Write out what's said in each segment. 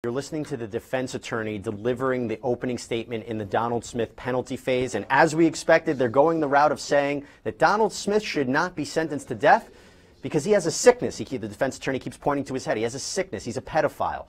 You're listening to the defense attorney delivering the opening statement in the Donald Smith penalty phase, and as we expected, they're going the route of saying that Donald Smith should not be sentenced to death because he has a sickness. The defense attorney keeps pointing to his head. He has a sickness. He's a pedophile.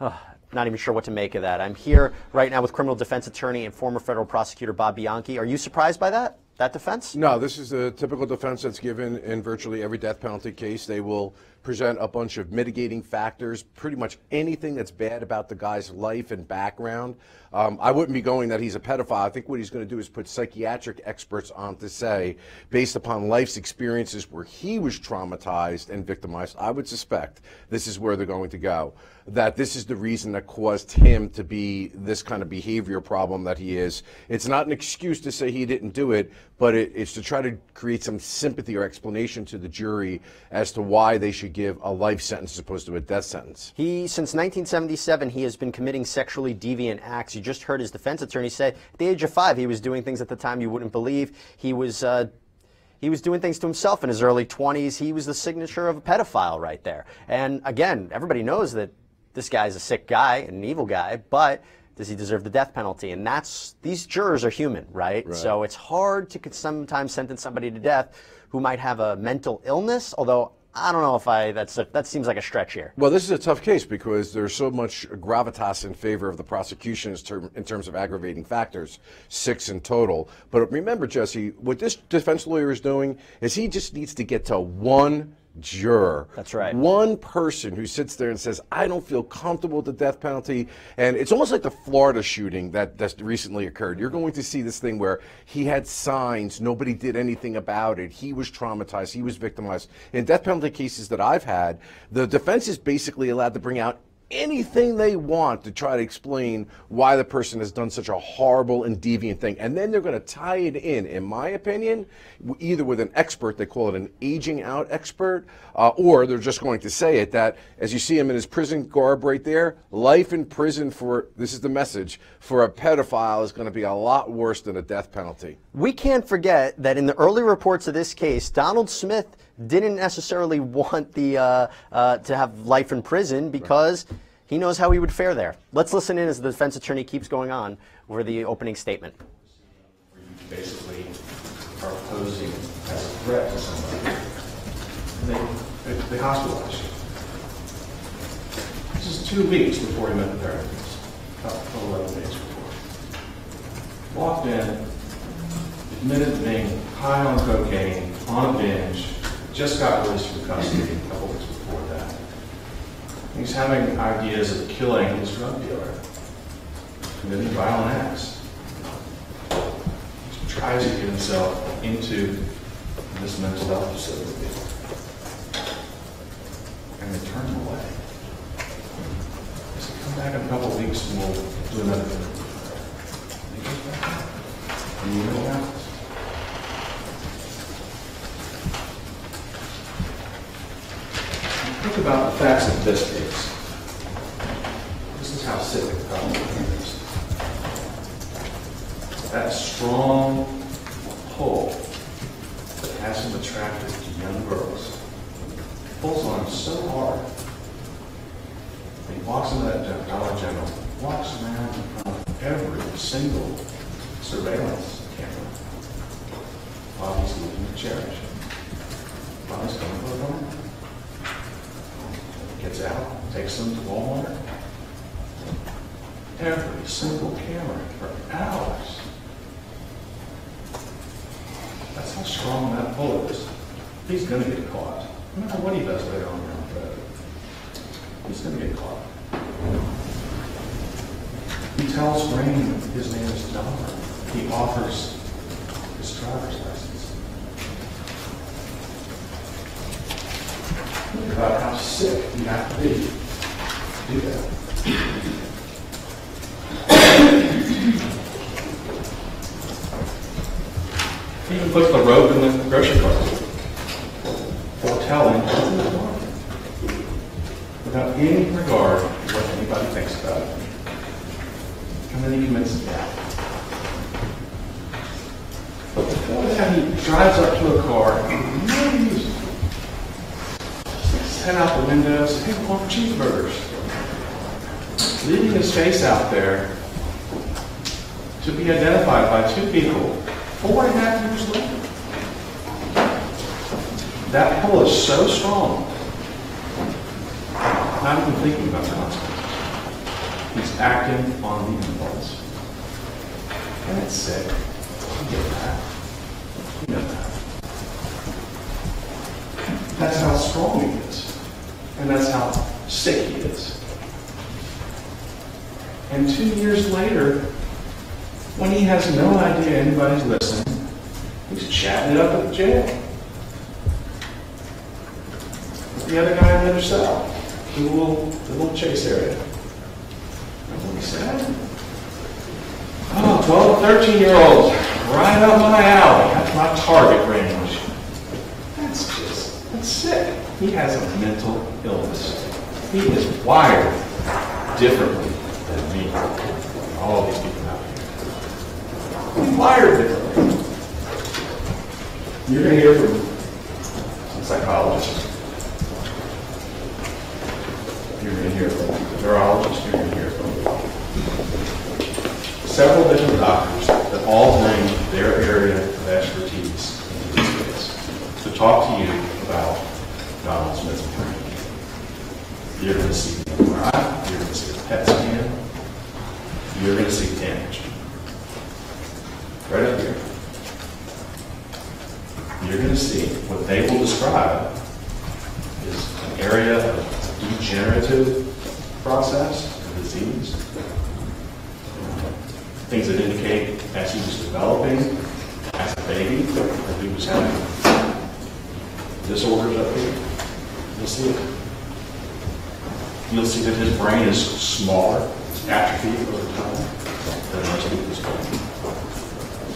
Not even sure what to make of that. I'm here right now with criminal defense attorney and former federal prosecutor Bob Bianchi. Are you surprised by that defense? No, this is the typical defense that's given in virtually every death penalty case. They will present a bunch of mitigating factors, pretty much anything that's bad about the guy's life and background. I wouldn't be going that he's a pedophile. I think what he's going to do is put psychiatric experts on to say, based upon life's experiences where he was traumatized and victimized, I would suspect this is where they're going to go, that this is the reason that caused him to be this kind of behavior problem that he is. It's not an excuse to say he didn't do it, but it's to try to create some sympathy or explanation to the jury as to why they should give a life sentence as opposed to a death sentence. Since 1977, he has been committing sexually deviant acts. You just heard his defense attorney say at the age of 5, he was doing things at the time you wouldn't believe. He was doing things to himself in his early 20s. He was the signature of a pedophile right there. And again, everybody knows that this guy's a sick guy, an evil guy, but does he deserve the death penalty? And these jurors are human, right? So it's hard to sometimes sentence somebody to death who might have a mental illness, although I don't know if that seems like a stretch here. Well, this is a tough case because there's so much gravitas in favor of the prosecution in terms of aggravating factors, 6 in total. But remember, Jesse, what this defense lawyer is doing is he just needs to get to one juror. That's right. One person who sits there and says, I don't feel comfortable with the death penalty. And it's almost like the Florida shooting that recently occurred. You're going to see this thing where he had signs, nobody did anything about it. He was traumatized, he was victimized. In death penalty cases that I've had, the defense is basically allowed to bring out anything they want to try to explain why the person has done such a horrible and deviant thing. And then they're going to tie it in my opinion, either with an expert, they call it an aging out expert, or they're just going to say it that, as you see him in his prison garb right there, life in prison for, this is the message, for a pedophile is going to be a lot worse than a death penalty. We can't forget that in the early reports of this case, Donald Smith didn't necessarily want to have life in prison because he knows how he would fare there. Let's listen in as the defense attorney keeps going on over the opening statement. You basically are posing as a threat to somebody, and they hospitalize you. This is 2 weeks before he met the therapist, about 11 days before. Walked in, admitted to being high on cocaine, on a binge, just got released from custody a couple weeks before that. He's having ideas of killing his drug dealer, committing violent acts. He tries to get himself into this mental health facility, and they turn him away. He said, come back in a couple of weeks and we'll do another thing. And he goes back. And you know what happens? Think about the facts of this case. This is how sick the problem is. That strong pull that has him attracted to young girls pulls on him so hard. He walks into that Dollar General, walks around in front of every single surveillance camera while he's leaving the cherish. While he's going for a run. Gets out, takes them to Walmart. Every single camera for hours. That's how strong that pull is. He's going to get caught. No matter what he does later on down the road, he's going to get caught. He tells Rain his name is Don. He offers his driver's license. Think about how sick you have to be to do that. He even puts the rope in the grocery cart for telling who he's going without any regard to what anybody thinks about it. And then he commits the act. But before that, he drives up to a car and really uses it. Head out the window, say, hey, we want cheeseburgers. leaving his face out there to be identified by two people 4.5 years later. That pull is so strong, not even thinking about consequences. He's acting on the impulse. And it's sick. You get that. You know that. That's how strong he is. And that's how sick he is. And 2 years later, when he has no idea anybody's listening, he's chatting it up at the jail. The other guy on the other side, the little chase area. Remember what he said? Oh, 12, 13-year-olds, right up my alley. That's my target range. That's sick. He has a mental illness. He is wired differently than me. All of these people out here. He's wired differently. You're going to hear from some psychologists. You're going to hear from neurologists. You're going to hear from several different doctors that all bring their area of expertise into this case to talk to you about Donald Smith's brain. You're going to see the MRI, you're going to see a PET scan, you're going to see damage. Right up here. You're going to see what they will describe is an area of degenerative process, of disease. Things that indicate as he was developing as a baby, that he was having disorders up here. You'll see it. You'll see that his brain is smaller, it's atrophied over time than most people's brain.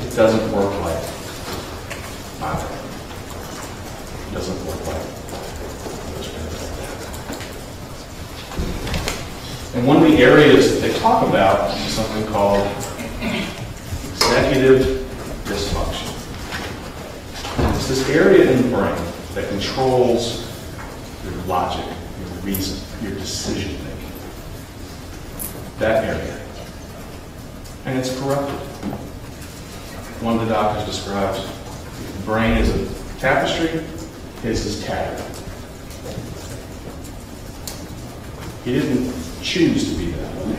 It doesn't work like my brain. It doesn't work like most brains. And one of the areas that they talk about is something called executive dysfunction. It's this area in the brain that controls your logic, your reason, your decision making. That area. And it's corrupted. One of the doctors describes the brain as a tapestry, his is tattered. He didn't choose to be that way.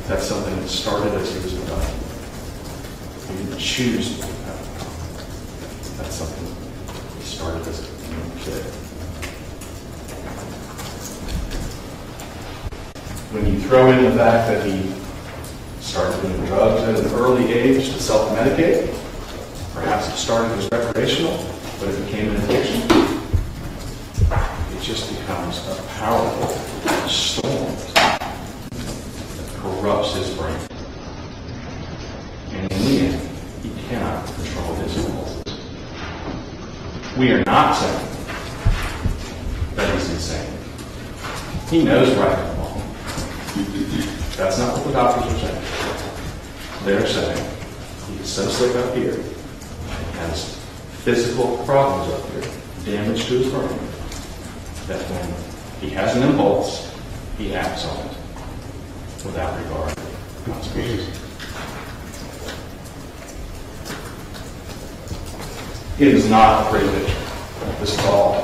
That's something that started as he was a child. He didn't choose to be that way. That's something that started as a young kid. When you throw in the fact that he started doing drugs at an early age to self-medicate, perhaps it started as recreational, but it became an addiction, it just becomes a powerful storm that corrupts his brain. And in the end, he cannot control his impulses. We are not saying that he's insane. He knows right and wrong. That's not what the doctors are saying. They're saying he is so sick up here, he has physical problems up here, damage to his brain, that when he has an impulse, he acts on it without regard to consequences. It is not a pretty picture. This is all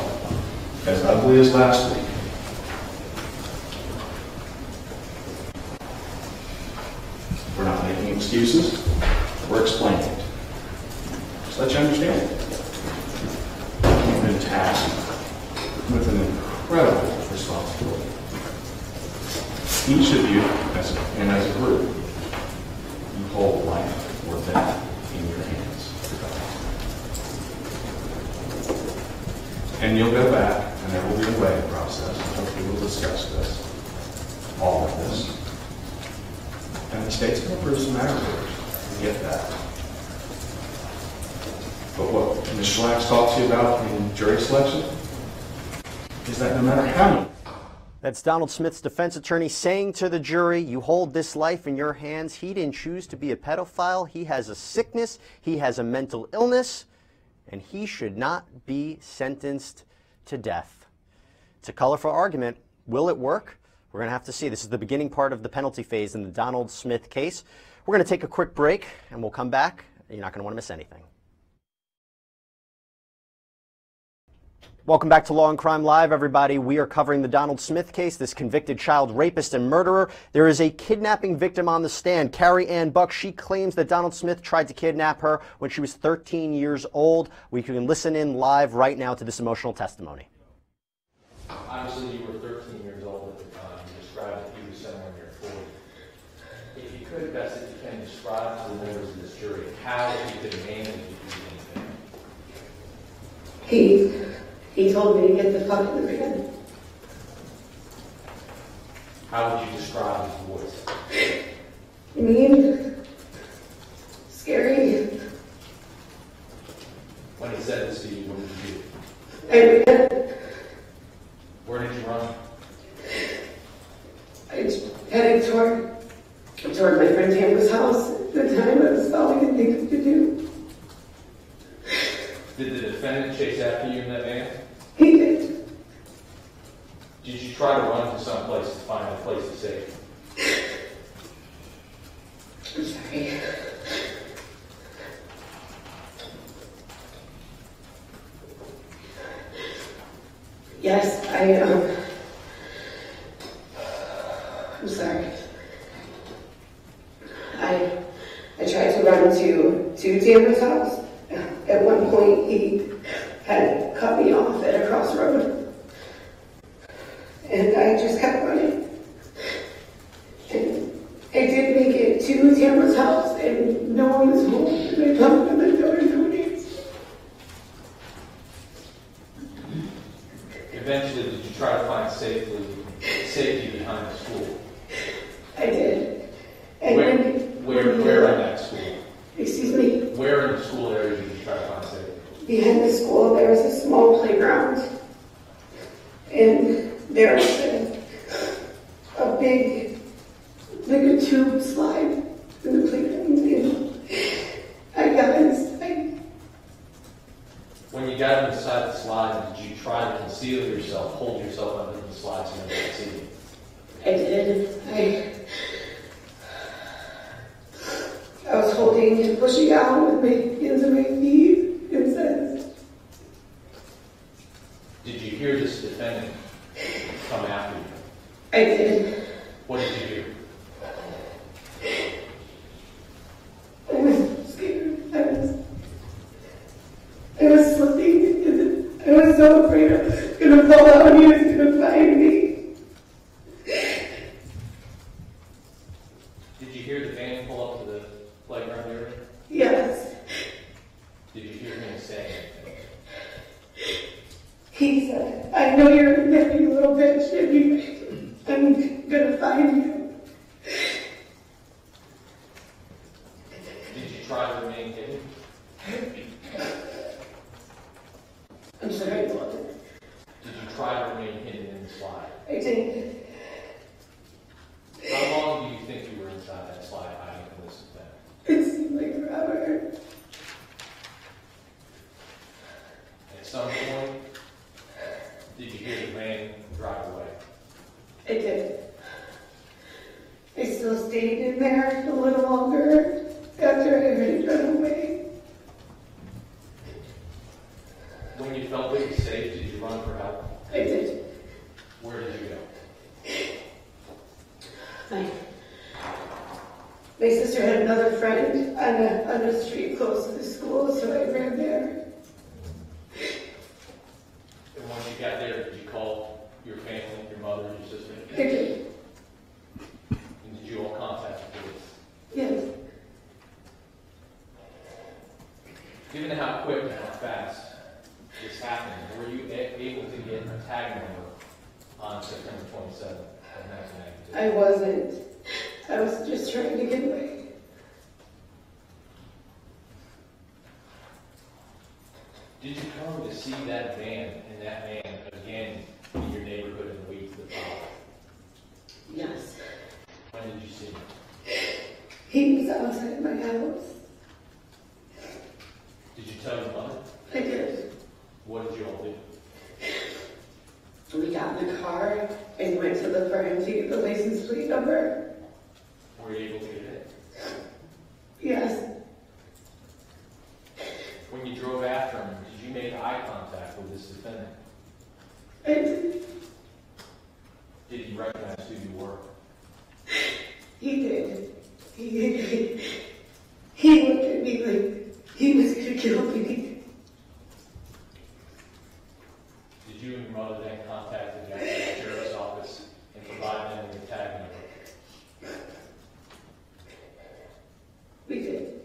as ugly as last week. We're not making excuses. We're explaining it. Just let you understand it. You've been tasked with an incredible responsibility. Each of you, as a group, you hold life or death in your hands. And you'll go back, and there will be a weighing process. We will discuss this, all of this. And the state's going to prove some errors. We get that. But what Ms. Schlax talked to you about in jury selection is that no matter how many. That's Donald Smith's defense attorney saying to the jury, you hold this life in your hands. He didn't choose to be a pedophile. He has a sickness. He has a mental illness. And he should not be sentenced to death. It's a colorful argument. Will it work? We're going to have to see. This is the beginning part of the penalty phase in the Donald Smith case. We're going to take a quick break, and we'll come back. You're not going to want to miss anything. Welcome back to Law and Crime Live, everybody. We are covering the Donald Smith case, this convicted child rapist and murderer. There is a kidnapping victim on the stand, Carrie Ann Buck. She claims that Donald Smith tried to kidnap her when she was 13 years old. We can listen in live right now to this emotional testimony. Obviously, you were 13 years old at the time. You described that you were somewhere near 40. If you could, best if you can, describe to the members of this jury how you could name and do anything. He told me to get the fuck in the van. How would you describe his voice? Mean. Scary. When he said this to you, what did you do? I ran. Where did you run? I headed toward my friend Amber's house. At the time, that was all I could think of to do. Did the defendant chase after you in that van? He did. Did you try to run to some place to find a place to safety? I'm sorry. Yes, I'm sorry. I tried to run to Amber's house. At one point, he had cut me off at a crossroad. And I just kept running. And I did make it to Tamara's house, and no one was home. And I knocked on the door, and nobody answered. Eventually, did you try to find safety behind the school? I did. And where in that school? Excuse me? Where in the school area did you try to find safety? Behind the school, there was a small playground. And there was a big, like a tube slide in the playground. And When you got inside the slide, did you try to conceal yourself, hold yourself under the slide so no one could see you? I did. I was holding and pushing out with my hands and my feet. And says, did you hear this defendant come after you? I did. What did you hear? I was scared. I was slipping. And I was so afraid I was going to fall out and he was going to find me. Did you hear the van pull up to the playground area? Yes. Did you hear him say anything? He said, I know you're a nasty little bitch, and I'm going to find you. Did you try to remain hidden? I'm sorry, Walter. Did you try to remain hidden in the slide? I did. How long do you think you were inside that slide hiding from this defendant? It seemed like forever. At some point, did you hear the van drive away? I did. I still stayed in there a little longer after I heard it run away. When you felt it was safe, did you run for help? I did. Where did you go? My sister had another friend on a street close to the school, so I ran there. And once you got there, did you call your family, your mother, your sister? I did. And did you all contact the police? Yes. Given how quick and how fast this happened, were you able to get a tag number on September 27th of 1992? I wasn't. I was just trying to get away. Did you come to see that van and that man again in your neighborhood in the weeks that followed? Yes. When did you see him? He was outside my house. Did you tell your mother? I did. What did you all do? We got in the car and went to look for him to plate number. Were you able to get it? Yes. When you drove after him, did you make eye contact with this defendant? I did. Did he recognize who you were? He did. He looked at me like he was going to kill me. Did you and your mother then contact the Jacksonville Sheriff's Office and provide them with a tag number? We did.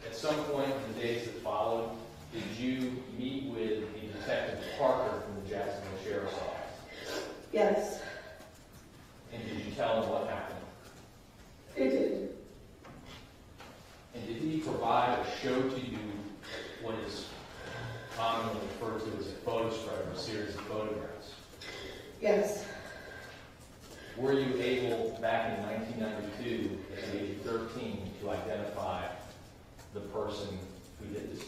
At some point in the days that followed, did you meet with the Detective Parker from the Jacksonville Sheriff's Office? Yes. And did you tell him what happened? I did. And did he provide or show to you what is commonly referred to as a photo spread or a series of photographs? Yes. Were you able, back in 1992, at the age of 13, to identify the person who did this to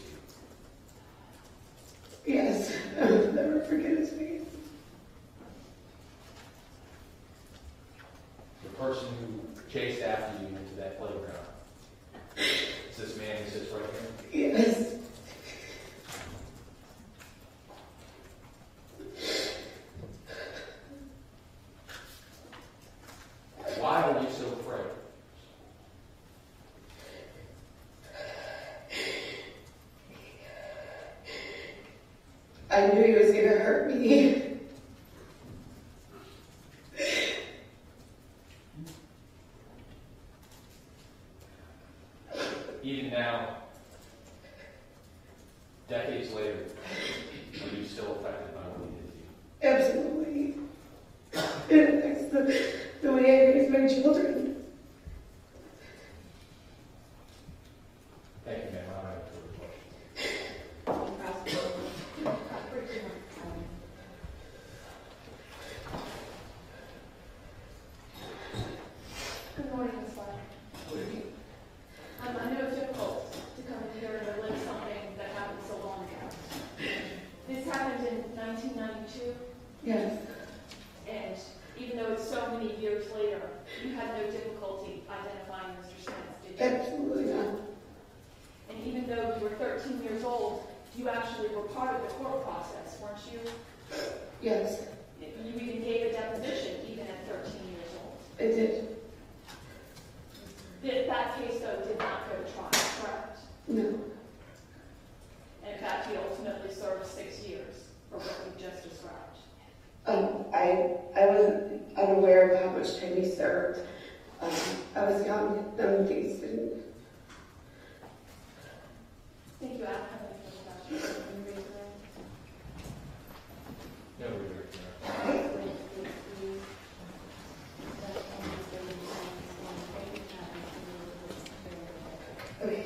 you? Yes. I'll never forget his face. The person who chased after you into that playground. Is this man who sits right here? Yes. Why were you so afraid? I knew he was going to hurt me. Even now, decades later, are you still affected by what he did to you? Absolutely. It affects the way I raise my children. Thank you, ma'am. I don't have a further question. Good morning, Ms. Lyon. I know it's difficult to come in here and relate something that happened so long ago. This happened in 1992, Yes. and even though it's so many years later, you had no difficulty identifying Mr. Smith, did you? Absolutely not. And even though you were 13 years old, you actually were part of the court process, weren't you? Yes. You even gave a deposition even at 13 years old. I did. That case, though, did not go to trial, correct? No. And in fact, he ultimately served 6 years for what you just described. I was unaware of how much time he served. I was young, things didn't. Thank you, Adam. Have any further questions? Can you raise your hand? No, we're here. Okay.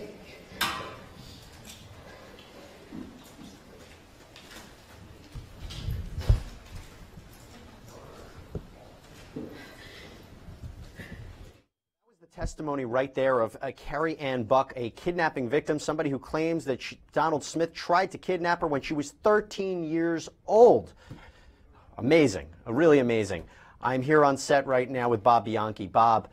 Testimony right there of Carrie Ann Buck, a kidnapping victim, somebody who claims that Donald Smith tried to kidnap her when she was 13 years old. Amazing, really amazing. I'm here on set right now with Bob Bianchi. Bob,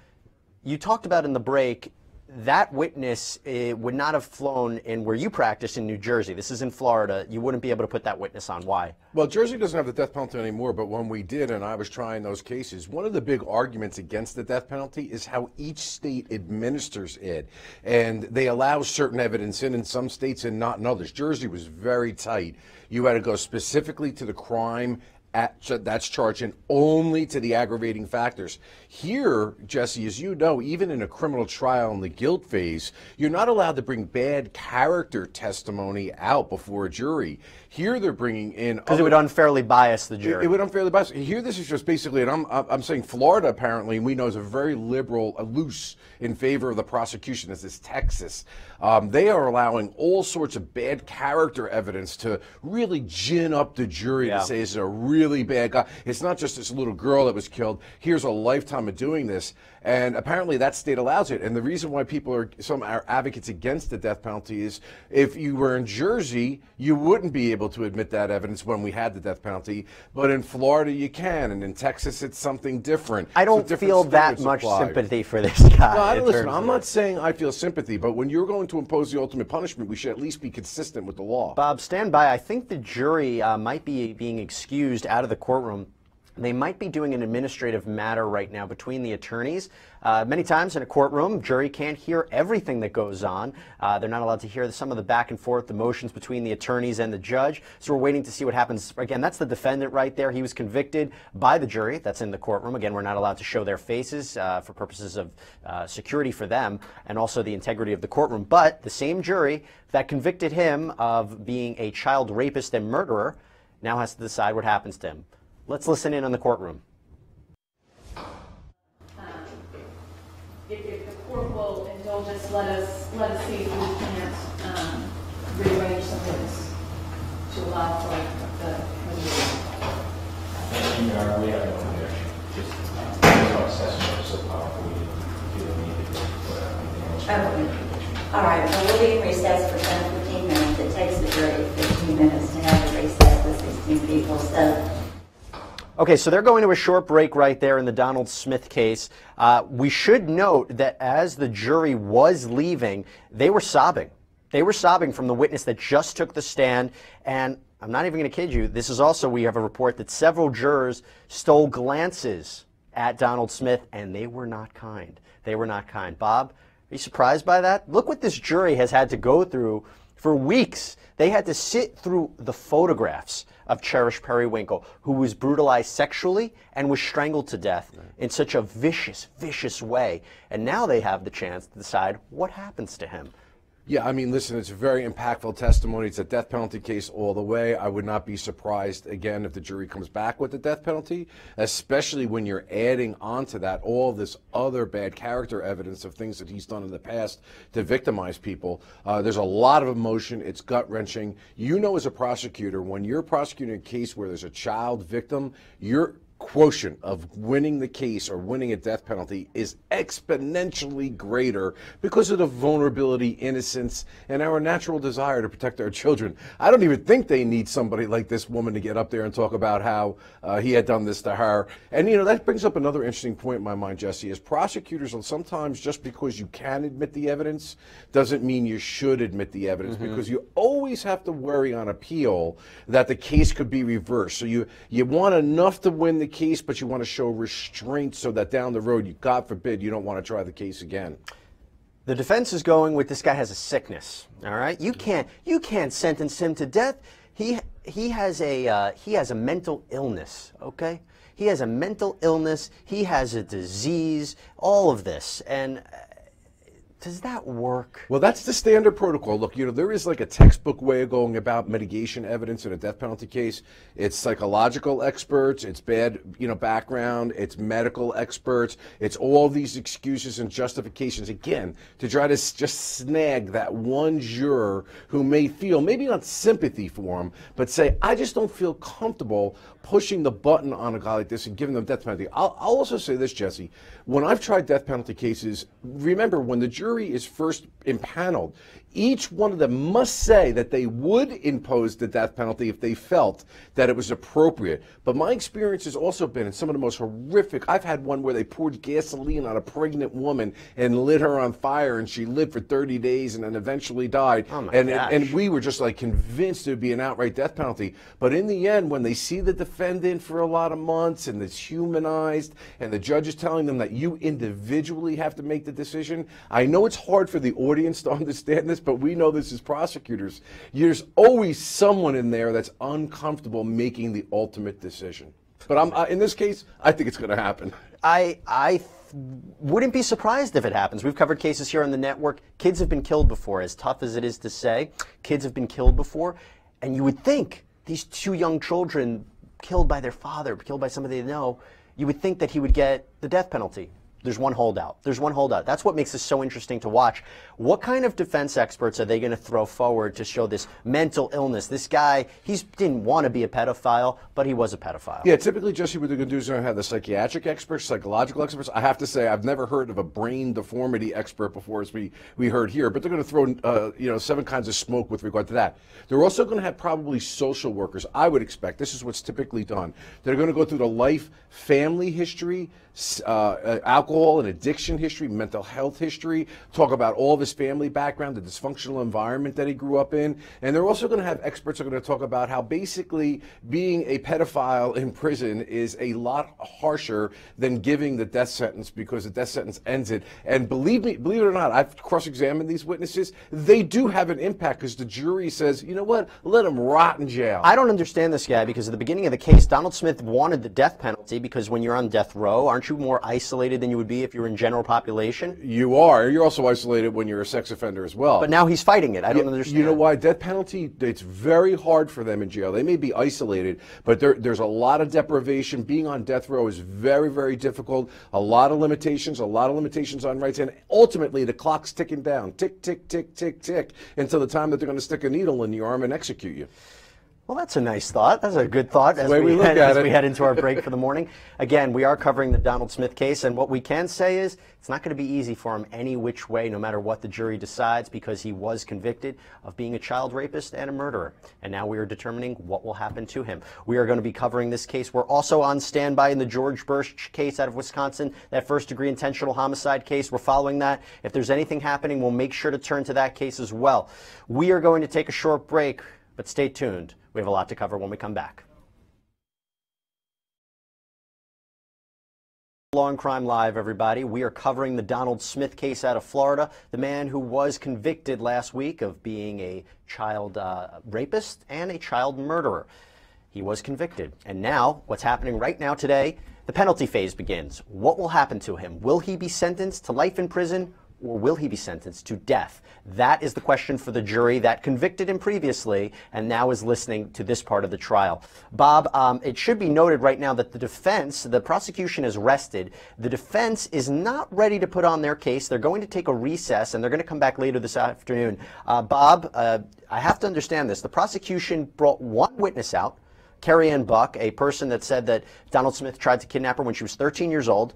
you talked about in the break that witness would not have flown in where you practice in New Jersey. This is in Florida. You wouldn't be able to put that witness on. Why? Well, Jersey doesn't have the death penalty anymore, but when we did and I was trying those cases, one of the big arguments against the death penalty is how each state administers it. And they allow certain evidence in some states and not in others. Jersey was very tight. You had to go specifically to the crime that's charged and only to the aggravating factors. Here, Jesse, as you know, even in a criminal trial in the guilt phase, you're not allowed to bring bad character testimony out before a jury. Here they're bringing in... Because it would unfairly bias the jury. It would unfairly bias. Here this is just basically, and I'm saying Florida apparently, we know is a very liberal, loose in favor of the prosecution. This is Texas. They are allowing all sorts of bad character evidence to really gin up the jury to say this is a real really bad guy. It's not just this little girl that was killed. Here's a lifetime of doing this. And apparently that state allows it. And the reason why some are advocates against the death penalty is if you were in Jersey, you wouldn't be able to admit that evidence when we had the death penalty. But in Florida, you can. And in Texas, it's something different. I don't feel that much sympathy for this guy. No, listen, I'm not saying I feel sympathy, but when you're going to impose the ultimate punishment, we should at least be consistent with the law. Bob, stand by. I think the jury might be being excused out of the courtroom. They might be doing an administrative matter right now between the attorneys. Many times in a courtroom, jury can't hear everything that goes on. They're not allowed to hear some of the back and forth, the motions between the attorneys and the judge. So we're waiting to see what happens. Again, that's the defendant right there. He was convicted by the jury. That's in the courtroom. Again, we're not allowed to show their faces for purposes of security for them and also the integrity of the courtroom. But the same jury that convicted him of being a child rapist and murderer now has to decide what happens to him. Let's listen in on the courtroom. If the court will indulge us, let us see if we can't rearrange some of this to allow for the We have no objection. Just our assessment is so powerful, we feel the need to put out anything else. All right, well, we'll be in recess for 10 to 15 minutes. It takes the jury 15 minutes to have a recess with 16 people. So. Okay, so they're going to a short break right there in the Donald Smith case. We should note that as the jury was leaving, they were sobbing. They were sobbing from the witness that just took the stand. And I'm not even going to kid you, this is also, we have a report that several jurors stole glances at Donald Smith, and they were not kind. They were not kind. Bob, are you surprised by that? Look what this jury has had to go through for weeks. They had to sit through the photographs of Cherish Periwinkle, who was brutalized sexually and was strangled to death in such a vicious, vicious way. And now they have the chance to decide what happens to him. Yeah, I mean, listen, it's a very impactful testimony. It's a death penalty case all the way. I would not be surprised, again, if the jury comes back with the death penalty, especially when you're adding onto that all this other bad character evidence of things that he's done in the past to victimize people. There's a lot of emotion. It's gut-wrenching. You know, as a prosecutor, when you're prosecuting a case where there's a child victim, your quotient of winning the case or winning a death penalty is exponentially greater because of the vulnerability, innocence, and our natural desire to protect our children. I don't even think they need somebody like this woman to get up there and talk about how he had done this to her. And, you know, that brings up another interesting point in my mind, Jesse, is prosecutors will sometimes, just because you can admit the evidence doesn't mean you should admit the evidence, because you always have to worry on appeal that the case could be reversed. So you want enough to win the case, but you want to show restraint so that down the road, you, God forbid, you don't want to try the case again. The defense is going with this guy has a sickness. All right, you can't sentence him to death. He has a mental illness. Okay, he has a mental illness. He has a disease. All of this, and does that work? Well, that's the standard protocol. Look, you know, there is like a textbook way of going about mitigation evidence in a death penalty case. It's psychological experts, it's bad, you know, background, it's medical experts, it's all these excuses and justifications, again, to try to just snag that one juror who may feel, maybe not sympathy for him, but say, I just don't feel comfortable pushing the button on a guy like this and giving them death penalty. I'll also say this, Jesse. When I've tried death penalty cases, remember, when the jury is first impaneled, each one of them must say that they would impose the death penalty if they felt that it was appropriate. But my experience has also been in some of the most horrific. I've had one where they poured gasoline on a pregnant woman and lit her on fire, and she lived for 30 days and then eventually died. Oh my gosh. And we were just like convinced it would be an outright death penalty. But in the end, when they see the defendant for a lot of months and it's humanized and the judge is telling them that you individually have to make the decision, I know it's hard for the audience to understand this, but we know this as prosecutors. There's always someone in there that's uncomfortable making the ultimate decision. But in this case, I think it's going to happen. I wouldn't be surprised if it happens. We've covered cases here on the network. Kids have been killed before. As tough as it is to say, kids have been killed before. And you would think these two young children killed by their father, killed by somebody they know, you would think that he would get the death penalty. There's one holdout. There's one holdout. That's what makes this so interesting to watch. What kind of defense experts are they going to throw forward to show this mental illness? This guy, he didn't want to be a pedophile, but he was a pedophile. Yeah, typically, Jesse, what they're going to do is they're going to have the psychiatric experts, psychological experts. I have to say, I've never heard of a brain deformity expert before, as we heard here, but they're going to throw 7 kinds of smoke with regard to that. They're also going to have probably social workers, I would expect. This is what's typically done. They're going to go through the life, family history, alcohol and addiction history, mental health history, talk about all of his family background, the dysfunctional environment that he grew up in. And they're also going to have experts who are going to talk about how basically being a pedophile in prison is a lot harsher than giving the death sentence, because the death sentence ends it. And believe it or not, I've cross-examined these witnesses. They do have an impact, because the jury says, you know what, let him rot in jail. I don't understand this guy, because at the beginning of the case, Donald Smith wanted the death penalty, because when you're on death row, aren't you more isolated than you would be if you were in general population? You are. You're also isolated when you're a sex offender as well. But now he's fighting it. I don't understand. You know why? Death penalty, it's very hard for them in jail. They may be isolated, but there's a lot of deprivation. Being on death row is very, very difficult. A lot of limitations on rights, and ultimately the clock's ticking down. Tick, tick, tick, tick, tick, until the time that they're going to stick a needle in your arm and execute you. Well, that's a nice thought. That's a good thought as we head into our break for the morning. Again, we are covering the Donald Smith case, and what we can say is it's not going to be easy for him any which way, no matter what the jury decides, because he was convicted of being a child rapist and a murderer. And now we are determining what will happen to him. We are going to be covering this case. We're also on standby in the George Bursch case out of Wisconsin, that first-degree intentional homicide case. We're following that. If there's anything happening, we'll make sure to turn to that case as well. We are going to take a short break, but stay tuned. We have a lot to cover when we come back. Law and Crime Live, everybody. We are covering the Donald Smith case out of Florida, the man who was convicted last week of being a child rapist and a child murderer. He was convicted. And now, what's happening right now today, the penalty phase begins. What will happen to him? Will he be sentenced to life in prison, or will he be sentenced to death? That is the question for the jury that convicted him previously and now is listening to this part of the trial. Bob, it should be noted right now that the prosecution has rested. The defense is not ready to put on their case. They're going to take a recess, and they're going to come back later this afternoon. Bob, I have to understand this. The prosecution brought one witness out, Carrie Ann Buck, a person that said that Donald Smith tried to kidnap her when she was 13 years old,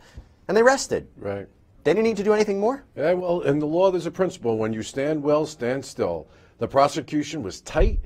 and they rested. Right. They didn't need to do anything more? Yeah, well, in the law, there's a principle. When you stand well, stand still. The prosecution was tight,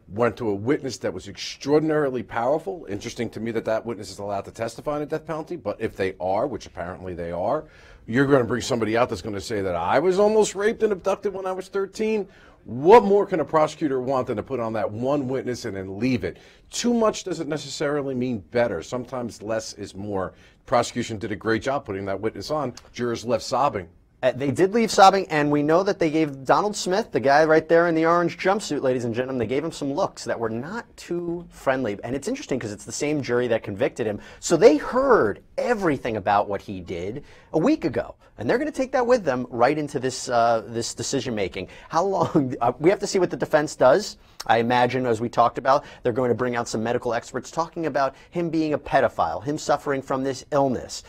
went to a witness that was extraordinarily powerful. Interesting to me that that witness is allowed to testify in a death penalty, but if they are, which apparently they are, you're going to bring somebody out that's going to say that I was almost raped and abducted when I was 13. What more can a prosecutor want than to put on that one witness and then leave it? Too much doesn't necessarily mean better. Sometimes less is more. Prosecution did a great job putting that witness on. Jurors left sobbing. They did leave sobbing, and we know that they gave Donald Smith, the guy right there in the orange jumpsuit, ladies and gentlemen, they gave him some looks that were not too friendly. And it's interesting because it's the same jury that convicted him. So they heard everything about what he did a week ago. And they're going to take that with them right into this this decision-making. How long? We have to see what the defense does. I imagine, as we talked about, they're going to bring out some medical experts talking about him being a pedophile, him suffering from this illness.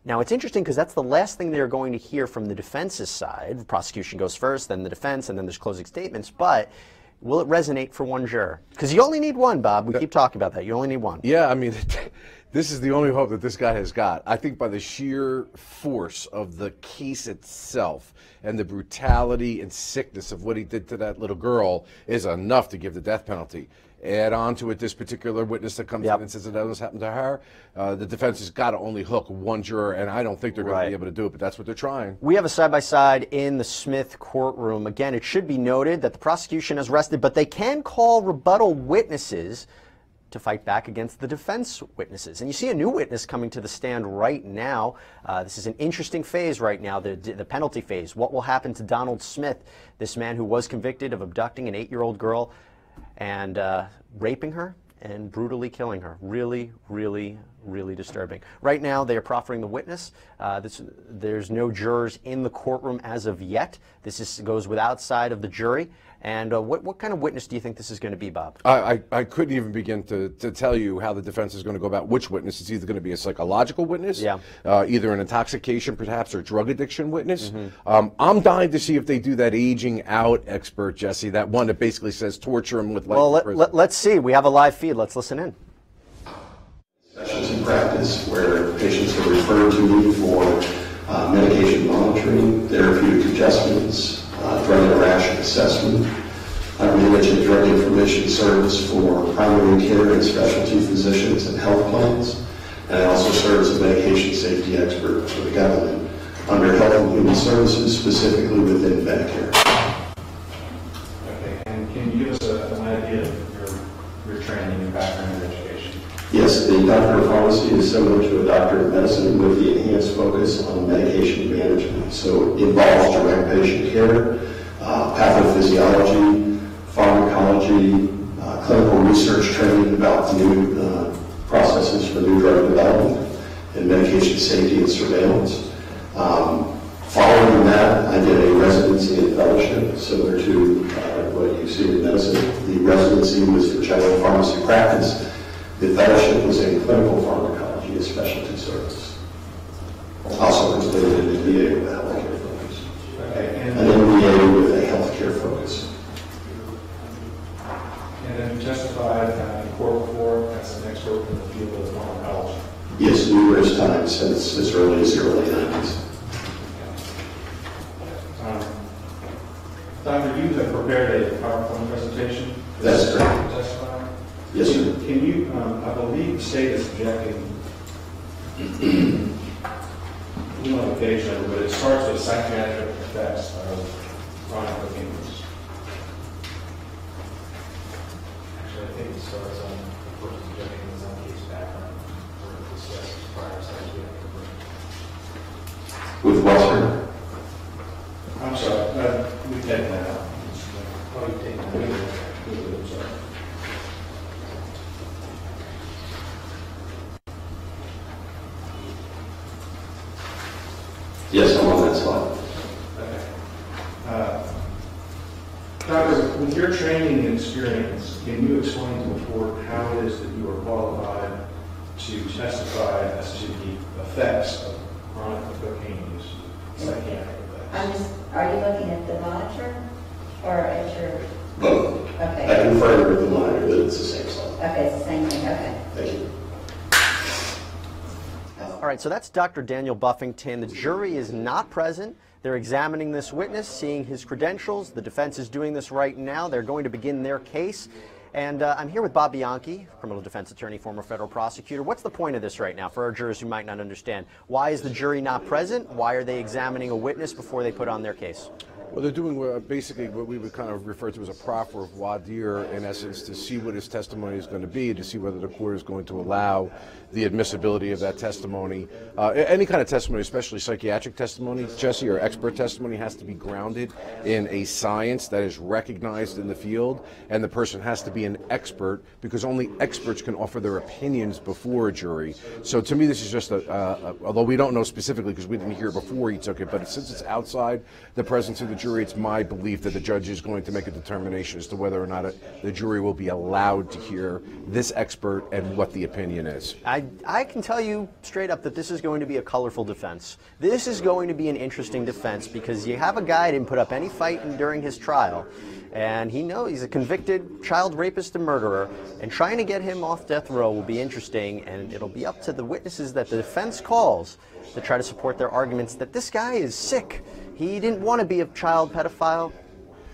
Now, it's interesting because that's the last thing they're going to hear from the defense's side. The prosecution goes first, then the defense, and then there's closing statements. But will it resonate for one juror? Because you only need one, Bob. We keep talking about that. You only need one. Yeah, I mean, this is the only hope that this guy has got. I think by the sheer force of the case itself and the brutality and sickness of what he did to that little girl is enough to give the death penalty. Add on to it this particular witness that comes in and says that this happened to her. The defense has got to only hook one juror, and I don't think they're going to be able to do it, but that's what they're trying. We have a side-by-side in the Smith courtroom. Again, it should be noted that the prosecution has rested, but they can call rebuttal witnesses to fight back against the defense witnesses. And you see a new witness coming to the stand right now. This is an interesting phase right now, the penalty phase. What will happen to Donald Smith, this man who was convicted of abducting an 8-year-old girl and raping her and brutally killing her? Really, really, really disturbing. Right now, they are proffering the witness. There's no jurors in the courtroom as of yet. This goes outside of the jury. And what kind of witness do you think this is going to be, Bob? I couldn't even begin to tell you how the defense is going to go about which witness. It's either going to be a psychological witness, either an intoxication perhaps or drug addiction witness. I'm dying to see if they do that aging out expert, Jesse, that one that basically says torture him with life in prison. Let's see. We have a live feed. Let's listen in. Specialty practice where patients are referred to me for medication monitoring, therapeutic adjustments, drug interaction assessment. I manage a drug information service for primary care and specialty physicians and health plans. And I also serve as a medication safety expert for the government under Health and Human Services, specifically within Medicare. Okay, and can you give us an idea of your training and background and education? Yes, the doctor of pharmacy is similar to a doctor of medicine with the enhanced focus on medication management. So it involves direct patient care, pathophysiology, pharmacology, clinical research training about new processes for new drug development, and medication safety and surveillance. Following that, I did a residency and fellowship, similar to what you see in medicine. The residency was for general pharmacy practice. The fellowship was in clinical pharmacology, a specialty service. Also completed an MBA with a healthcare focus. Okay, An MBA with a healthcare focus. and then you testified in court before as an expert in the field of pharmacology. Yes, numerous times since as early as the early 90s. Dr. You have prepared a PowerPoint presentation. That's correct. Testify. Yes, sir. Can you, I believe the state is objecting, you know the page number, but it starts with psychiatric effects of chronic cocaine use. Actually, I think it starts on the first objecting is on case background, where it discusses prior psychiatric work. With what, sir? I'm sorry, we've taken that out. Oh, you've taken that. I'm sorry. Yes, I'm on that slide. Okay. Doctor, with your training and experience, can you explain to the court how it is that you are qualified to testify as to the effects of chronic cocaine use, psychiatric effects? Are you looking at the monitor or at your? Both. Okay. I confirmed with the monitor that it's the same slide. Okay, it's the same thing, okay. Thank you. All right, so that's Dr. Daniel Buffington. The jury is not present. They're examining this witness, seeing his credentials. The defense is doing this right now. They're going to begin their case. And I'm here with Bob Bianchi, criminal defense attorney, former federal prosecutor. What's the point of this right now for our jurors who might not understand? Why is the jury not present? Why are they examining a witness before they put on their case? Well, they're doing basically what we would kind of refer to as a proffer of voir dire, in essence, to see what his testimony is going to be, to see whether the court is going to allow the admissibility of that testimony. Any kind of testimony, especially psychiatric testimony, Jesse, or expert testimony, has to be grounded in a science that is recognized in the field, and the person has to be an expert, because only experts can offer their opinions before a jury. So to me, this is just although we don't know specifically because we didn't hear before he took it, but since it's outside the presence of the jury, it's my belief that the judge is going to make a determination as to whether or not the jury will be allowed to hear this expert and what the opinion is. I can tell you straight up that this is going to be a colorful defense. This is going to be an interesting defense because you have a guy who didn't put up any fight during his trial, and he knows he's a convicted child rapist and murderer, and trying to get him off death row will be interesting, and it'll be up to the witnesses that the defense calls to try to support their arguments that this guy is sick. He didn't want to be a child pedophile,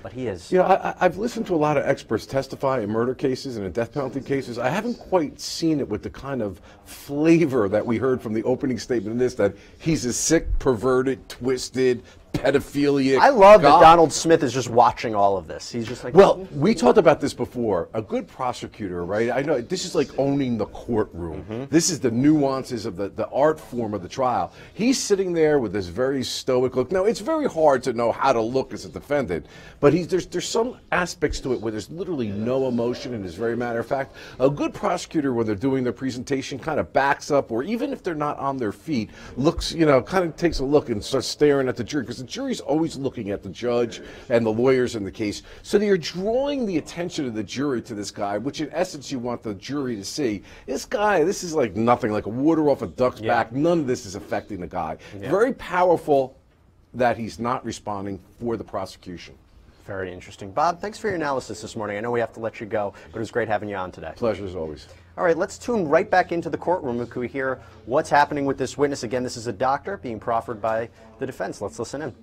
but he is. You know, I've listened to a lot of experts testify in murder cases and in death penalty cases. I haven't quite seen it with the kind of flavor that we heard from the opening statement in this, that he's a sick, perverted, twisted, pedophilic I love that guy. Donald Smith is just watching all of this. He's just like, Well, we talked about this before. A good prosecutor, right? I know this is like owning the courtroom. This is the nuances of the art form of the trial. He's sitting there with this very stoic look. Now, it's very hard to know how to look as a defendant, but there's some aspects to it where there's literally no emotion and is very matter of fact. A good prosecutor, when they're doing their presentation, kind of backs up, or even if they're not on their feet, looks, kind of takes a look and starts staring at the jury, because the jury's always looking at the judge and the lawyers in the case. So you're drawing the attention of the jury to this guy, which in essence you want the jury to see. This guy, this is like nothing, like a water off a duck's back. None of this is affecting the guy. Very powerful that he's not responding for the prosecution. very interesting. Bob, thanks for your analysis this morning. I know we have to let you go, but it was great having you on today. Pleasure as always. All right, let's tune right back into the courtroom and we hear what's happening with this witness. Again, this is a doctor being proffered by the defense. Let's listen in.